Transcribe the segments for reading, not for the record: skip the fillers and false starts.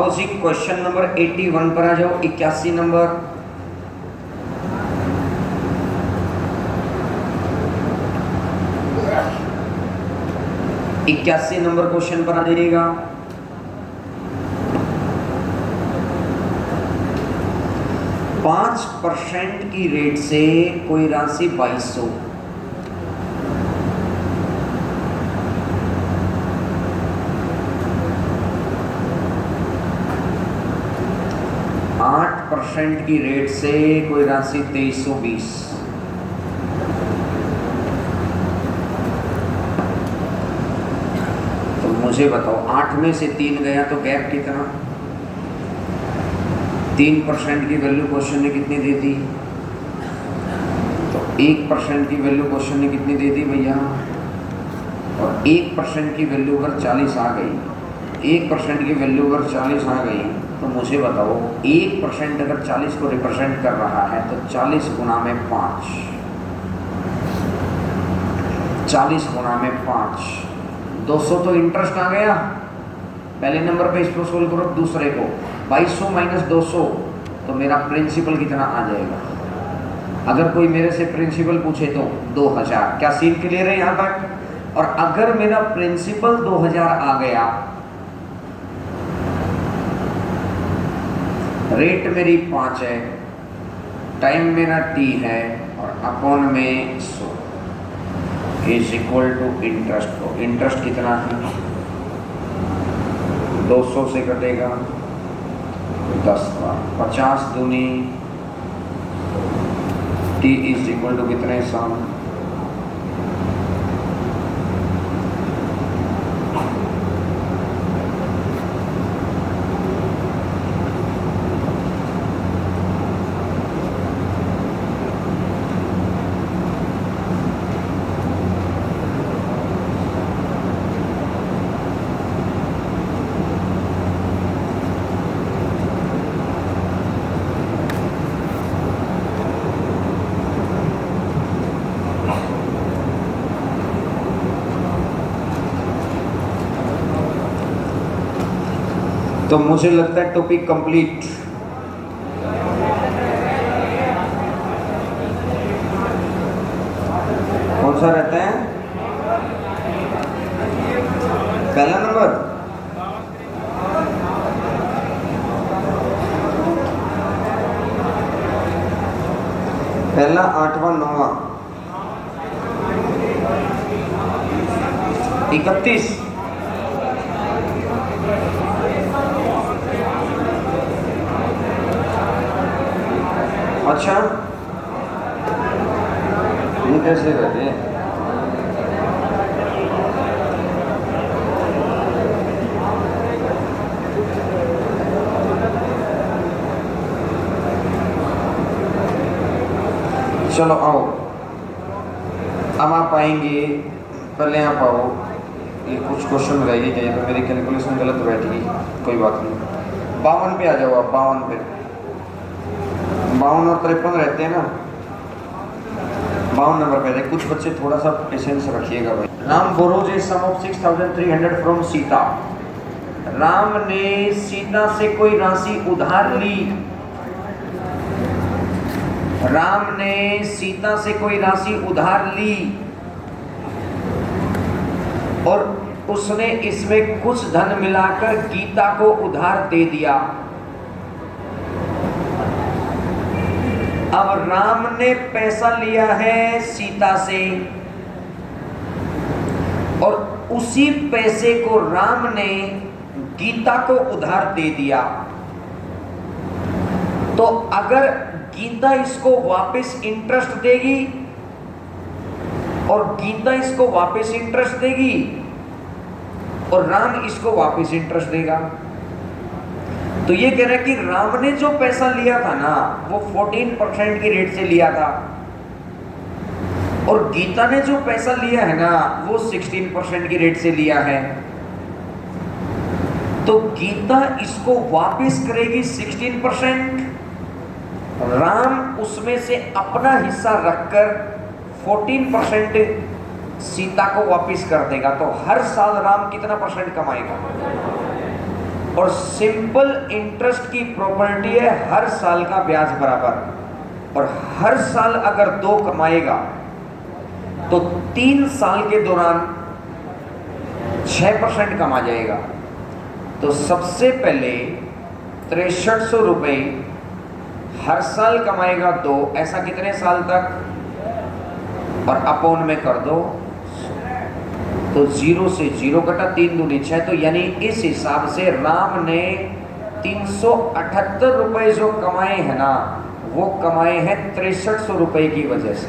आओ जी question number 81 पर आ जाओ। 81 नंबर, क्वेश्चन पर आ जाइएगा। पांच % की रेट से कोई राशि 2200, % की रेट से कोई राशि 2320, तो मुझे बताओ 8 में से 3 गया तो गैप कितना? 3% की वैल्यू क्वेश्चन ने कितनी दे दी? तो 1% की वैल्यू क्वेश्चन ने कितनी दे दी भैया? और 1% की वैल्यू अगर 40 आ गई, 1% की वैल्यू अगर 40 आ गई, तो मुझे बताओ 1% अगर 40 को रिप्रेजेंट कर रहा है तो 40 गुना में 5, 40 गुना में 5, 200 तो इंटरेस्ट आ गया। पहले नंबर पे इसको सोल्व करो, दूसरे को 2200 माइनस 200, तो मेरा प्रिंसिपल कितना आ जाएगा? अगर कोई मेरे से प्रिंसिपल पूछे तो 2000। क्या सीन क्लियर है यहाँ तक? और अगर मेरा प्रिंसिपल 2000 आ गया, रेट मेरी 5 है, टाइम मेरा t है, और अपॉन में 100 इज इक्वल टू इंटरेस्ट। को इंटरेस्ट कितना है? 200 से कटेगा 10 बार, 50 दूनी t इज इक्वल टू कितने साल? तो मुझे लगता है टॉपिक कंप्लीट। कौन सा रहता है? पहला नंबर, पहला 8वां 9वां 31। अच्छा, ये कैसे करते हैं? चलो आओ, अब आप आएंगे, पहले आप आओ। ये कुछ क्वेश्चन रह ही गए, तो मेरी कैलकुलेशन गलत बैठी, कोई बात नहीं। 52 पे आ जाओ आप, 52 पे। 52 और 53 रहते हैं ना, 52 नंबर पे। कुछ बच्चे थोड़ा सा पेशेंस रखिएगा भाई। Ram borrows a sum of 6300 from Sita. Ram ने सीता से कोई राशि उधार ली। राम ने सीता से कोई राशि उधार ली और उसने इसमें कुछ धन मिलाकर गीता को उधार दे दिया। अब राम ने पैसा लिया है सीता से और उसी पैसे को राम ने गीता को उधार दे दिया। तो अगर गीता इसको वापस इंटरेस्ट देगी और गीता इसको वापस इंटरेस्ट देगी और राम इसको वापस इंटरेस्ट देगा, तो ये कह रहा है कि राम ने जो पैसा लिया था ना वो 14% की रेट से लिया था और गीता ने जो पैसा लिया है ना वो 16% की रेट से लिया है। तो गीता इसको वापस करेगी 16%, राम उसमें से अपना हिस्सा रखकर 14% सीता को वापस कर देगा। तो हर साल राम कितना % कमाएगा? और सिंपल इंटरेस्ट की प्रॉपर्टी है हर साल का ब्याज बराबर, और हर साल अगर 2 कमाएगा तो 3 साल के दौरान 6% कमा जाएगा। तो सबसे पहले 6300 रुपये हर साल कमाएगा 2, ऐसा कितने साल तक, और अपॉन में कर दो, तो 0 से 0 कटा, 3 दूनी 6, तो यानी इस हिसाब से राम ने 378 रुपए जो कमाए हैं ना, वो कमाए हैं 6300 रुपए की वजह से।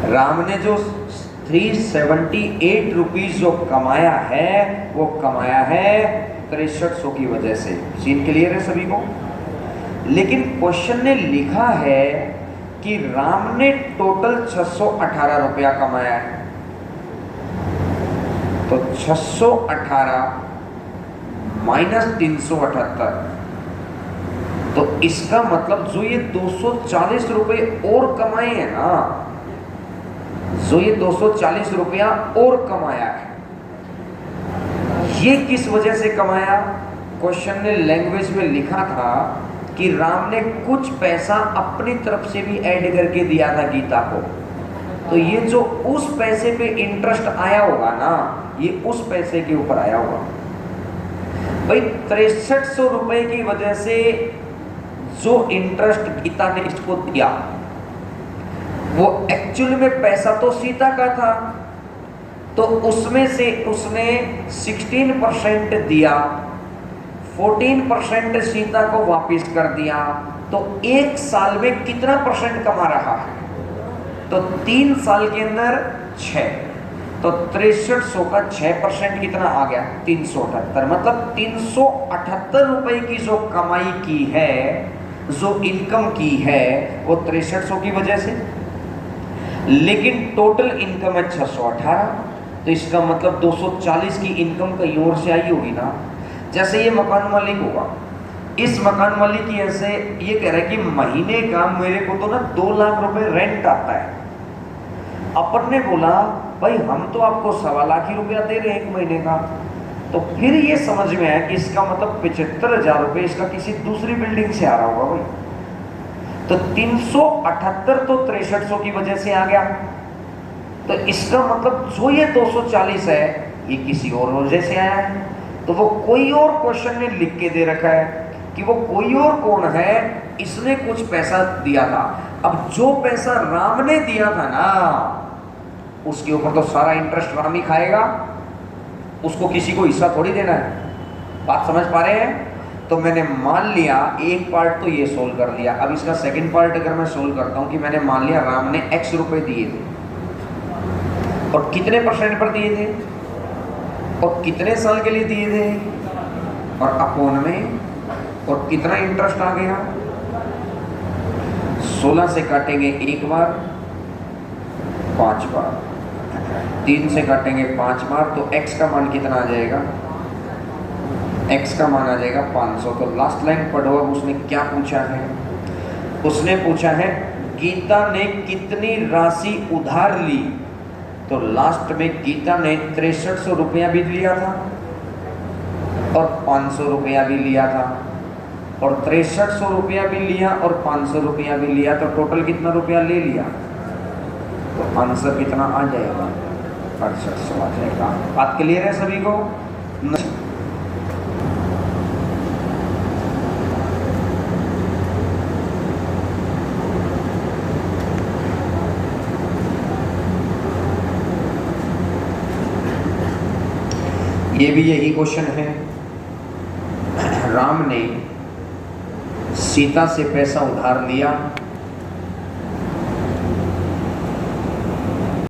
राम ने जो 378 रुपीज जो कमाया है, वो कमाया है 6300 की वजह से। सीन क्लियर है सभी को? लेकिन क्वेश्चन ने लिखा है कि राम ने टोटल 618 रुपया कमाया है, तो 618 माइनस 378, तो इसका मतलब जो ये 240 रुपए और कमाए हैं ना, जो ये 240 रुपया और कमाया है, ये किस वजह से कमाया? क्वेश्चन ने लैंग्वेज में लिखा था कि राम ने कुछ पैसा अपनी तरफ से भी ऐड करके दिया था गीता को, तो ये जो उस पैसे पे इंटरेस्ट आया होगा ना, ये उस पैसे के ऊपर आया होगा। भाई 6300 रुपए की वजह से जो इंटरेस्ट गीता ने इसको दिया, वो एक्चुअली में पैसा तो सीता का था, तो उसमें से उसने 16% दिया, 14% सीता को वापस कर दिया, तो 1 साल में कितना परसेंट कमा रहा है? तो 3 साल के अंदर 6, तो 6300 का 6% कितना आ गया? 378। मतलब 378 रुपए की जो कमाई की है, जो इनकम की है, वो 6300 की वजह से। लेकिन टोटल इनकम है 618, तो इसका मतलब 240 की इनकम कहीं और से आई होगी ना। जैसे ये मकान मालिक होगा, इस मकान मालिक की ऐसे ये कह रहा है कि महीने का मेरे को तो ना 2 लाख रुपए रेंट आता है। अपन ने बोला भाई हम तो आपको 1.25 लाख ही रुपया दे रहे हैं 1 महीने का, तो फिर ये समझ में आया कि इसका मतलब 75,000 रुपए इसका किसी दूसरी बिल्डिंग से आ रहा होगा भाई। तो 378 तो 6300 की वजह से आ गया, तो इसका मतलब जो ये 240 है, ये किसी और वजह से आया है। तो वो कोई और क्वेश्चन ने लिख के दे रखा है कि वो कोई और कौन है, इसने कुछ पैसा दिया था। अब जो पैसा राम ने दिया था ना, उसके ऊपर तो सारा इंटरेस्ट राम ही खाएगा, उसको किसी को हिस्सा थोड़ी देना है। बात समझ पा रहे हैं? तो मैंने मान लिया एक पार्ट तो ये सोल्व कर लिया। अब इसका सेकंड पार्ट अगर मैं सोल्व करता हूं कि मैंने मान लिया राम ने x रुपए दिए थे, और कितने परसेंट पर दिए थे, और कितने साल के लिए दिए थे, और अपॉन में, और कितना इंटरेस्ट आ गया। 16 से काटेंगे 1 बार, 5 बार, 3 से काटेंगे 5 बार, तो x का मान कितना आ जाएगा? x का मान आ जाएगा 500। तो लास्ट लाइन पढ़ो। अब उसने क्या पूछा है? उसने पूछा है गीता ने कितनी राशि उधार ली। तो लास्ट में गीता ने 6300 रुपया भी लिया था और 500 रुपया भी लिया था, और 6300 रुपया भी लिया और 500 रुपया भी लिया, तो टोटल कितना रुपया ले लिया? तो आंसर कितना आ जाएगा? 6800 आ जाएगा। बात क्लियर है सभी को? ये भी यही क्वेश्चन है। राम ने सीता से पैसा उधार लिया,